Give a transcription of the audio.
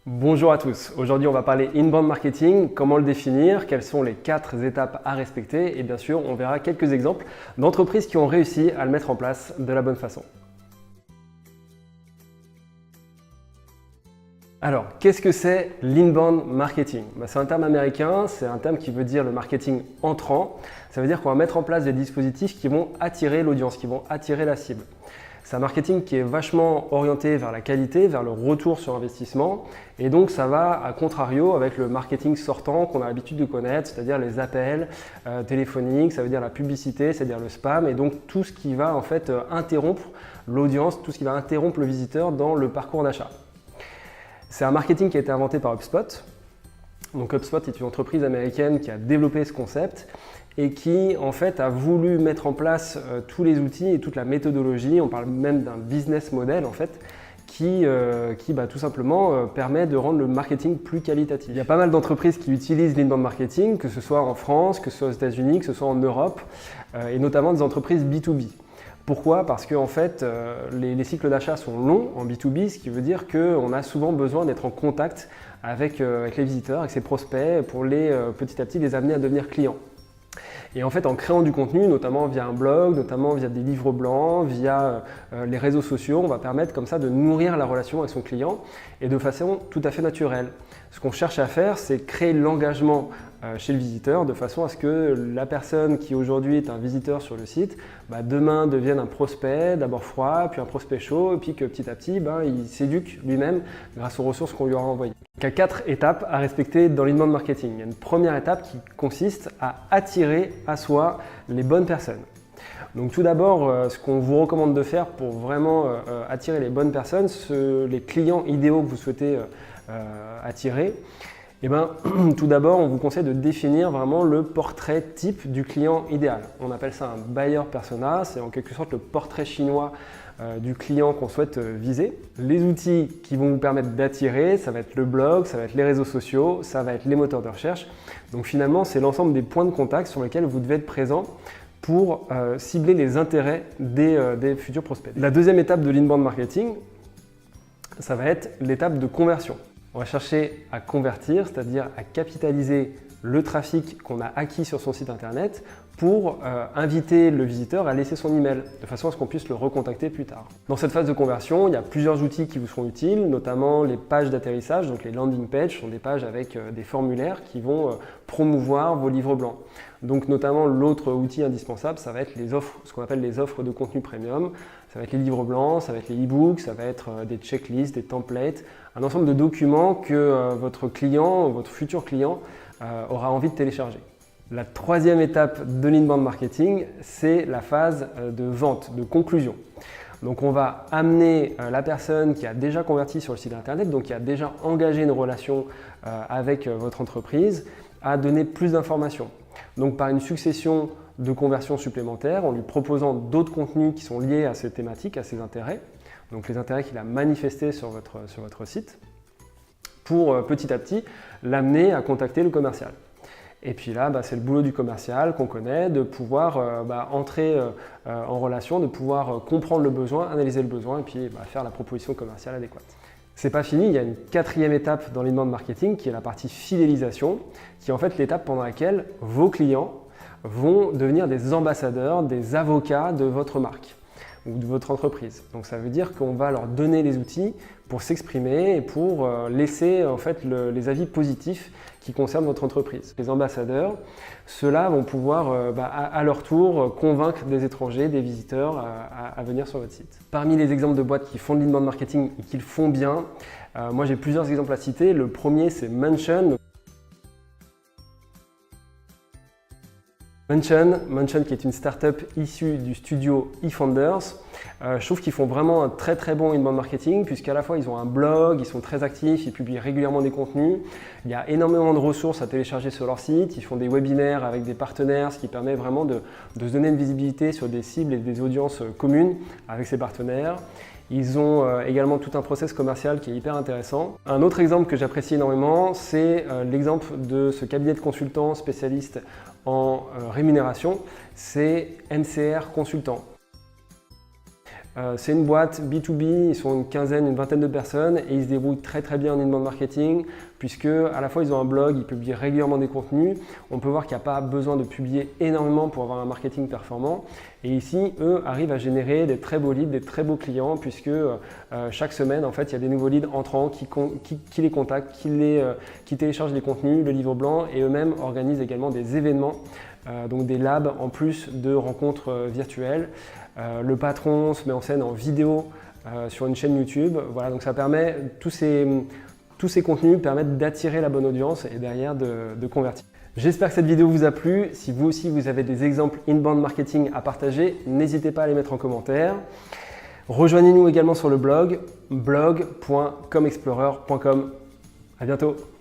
Bonjour à tous, aujourd'hui on va parler inbound marketing, comment le définir, quelles sont les 4 étapes à respecter et bien sûr on verra quelques exemples d'entreprises qui ont réussi à le mettre en place de la bonne façon. Alors, qu'est-ce que c'est l'inbound marketing? C'est un terme américain, c'est un terme qui veut dire le marketing entrant. Ça veut dire qu'on va mettre en place des dispositifs qui vont attirer l'audience, qui vont attirer la cible. C'est un marketing qui est vachement orienté vers la qualité, vers le retour sur investissement. Et donc, ça va à contrario avec le marketing sortant qu'on a l'habitude de connaître, c'est-à-dire les appels téléphoniques, ça veut dire la publicité, c'est-à-dire le spam. Et donc, tout ce qui va en fait interrompre l'audience, tout ce qui va interrompre le visiteur dans le parcours d'achat. C'est un marketing qui a été inventé par HubSpot. Donc HubSpot est une entreprise américaine qui a développé ce concept et qui en fait a voulu mettre en place tous les outils et toute la méthodologie. On parle même d'un business model en fait qui tout simplement permet de rendre le marketing plus qualitatif. Il y a pas mal d'entreprises qui utilisent l'inbound marketing, que ce soit en France, que ce soit aux États-Unis, que ce soit en Europe et notamment des entreprises B2B. Pourquoi? Parce que en fait, les cycles d'achat sont longs en B2B, ce qui veut dire qu'on a souvent besoin d'être en contact avec les visiteurs, avec ses prospects, pour petit à petit les amener à devenir clients. Et en fait, en créant du contenu, notamment via un blog, notamment via des livres blancs, via les réseaux sociaux, on va permettre comme ça de nourrir la relation avec son client et de façon tout à fait naturelle. Ce qu'on cherche à faire, c'est créer l'engagement chez le visiteur de façon à ce que la personne qui aujourd'hui est un visiteur sur le site, demain devienne un prospect, d'abord froid, puis un prospect chaud, et puis que petit à petit, il s'éduque lui-même grâce aux ressources qu'on lui aura envoyées. Il y a 4 étapes à respecter dans l'inbound marketing. Il y a une première étape qui consiste à attirer à soi les bonnes personnes. Donc tout d'abord, ce qu'on vous recommande de faire pour vraiment attirer les bonnes personnes, les clients idéaux que vous souhaitez attirer, tout d'abord, on vous conseille de définir vraiment le portrait type du client idéal. On appelle ça un buyer persona, c'est en quelque sorte le portrait chinois du client qu'on souhaite viser. Les outils qui vont vous permettre d'attirer, ça va être le blog, ça va être les réseaux sociaux, ça va être les moteurs de recherche. Donc finalement, c'est l'ensemble des points de contact sur lesquels vous devez être présent pour cibler les intérêts des futurs prospects. La deuxième étape de l'inbound marketing, ça va être l'étape de conversion. On va chercher à convertir, c'est-à-dire à capitaliser le trafic qu'on a acquis sur son site internet pour inviter le visiteur à laisser son email, de façon à ce qu'on puisse le recontacter plus tard. Dans cette phase de conversion, il y a plusieurs outils qui vous seront utiles, notamment les pages d'atterrissage, donc les landing pages sont des pages avec des formulaires qui vont promouvoir vos livres blancs. Donc notamment l'autre outil indispensable, ça va être les offres, ce qu'on appelle les offres de contenu premium. Ça va être les livres blancs, ça va être les e-books, ça va être des checklists, des templates, un ensemble de documents que votre client, votre futur client aura envie de télécharger. La troisième étape de l'inbound marketing, c'est la phase de vente, de conclusion. Donc on va amener la personne qui a déjà converti sur le site internet, donc qui a déjà engagé une relation avec votre entreprise, à donner plus d'informations. Donc par une succession de conversions supplémentaires, en lui proposant d'autres contenus qui sont liés à ses thématiques, à ses intérêts, donc les intérêts qu'il a manifestés sur votre site, pour petit à petit l'amener à contacter le commercial. Et puis là, c'est le boulot du commercial qu'on connaît, de pouvoir entrer en relation, de pouvoir comprendre le besoin, analyser le besoin et puis faire la proposition commerciale adéquate. C'est pas fini, il y a une quatrième étape dans l'inbound marketing qui est la partie fidélisation, qui est en fait l'étape pendant laquelle vos clients vont devenir des ambassadeurs, des avocats de votre marque ou de votre entreprise. Donc ça veut dire qu'on va leur donner les outils pour s'exprimer et pour laisser en fait les avis positifs qui concernent votre entreprise. Les ambassadeurs, ceux-là vont pouvoir à leur tour convaincre des étrangers, des visiteurs à venir sur votre site. Parmi les exemples de boîtes qui font de l'inbound marketing et qui le font bien, moi j'ai plusieurs exemples à citer. Le premier c'est Mention. Mention qui est une startup issue du studio eFounders. Je trouve qu'ils font vraiment un très bon inbound marketing puisqu'à la fois ils ont un blog, ils sont très actifs, ils publient régulièrement des contenus. Il y a énormément de ressources à télécharger sur leur site. Ils font des webinaires avec des partenaires, ce qui permet vraiment de se donner une visibilité sur des cibles et des audiences communes avec ces partenaires. Ils ont également tout un process commercial qui est hyper intéressant. Un autre exemple que j'apprécie énormément, c'est l'exemple de ce cabinet de consultants spécialiste en rémunération, c'est MCR Consultant. C'est une boîte B2B, ils sont une quinzaine, une vingtaine de personnes et ils se débrouillent très très bien en inbound marketing puisque à la fois ils ont un blog, ils publient régulièrement des contenus. On peut voir qu'il n'y a pas besoin de publier énormément pour avoir un marketing performant. Et ici, eux arrivent à générer des très beaux leads, des très beaux clients puisque chaque semaine, en fait, il y a des nouveaux leads entrants qui les contactent, qui téléchargent les contenus, le livre blanc et eux-mêmes organisent également des événements, donc des labs en plus de rencontres virtuelles. Le patron se met en scène en vidéo sur une chaîne YouTube. Voilà, donc ça permet, tous ces contenus permettent d'attirer la bonne audience et derrière de convertir. J'espère que cette vidéo vous a plu. Si vous aussi vous avez des exemples inbound marketing à partager, n'hésitez pas à les mettre en commentaire. Rejoignez-nous également sur le blog blog.comexplorer.com. À bientôt.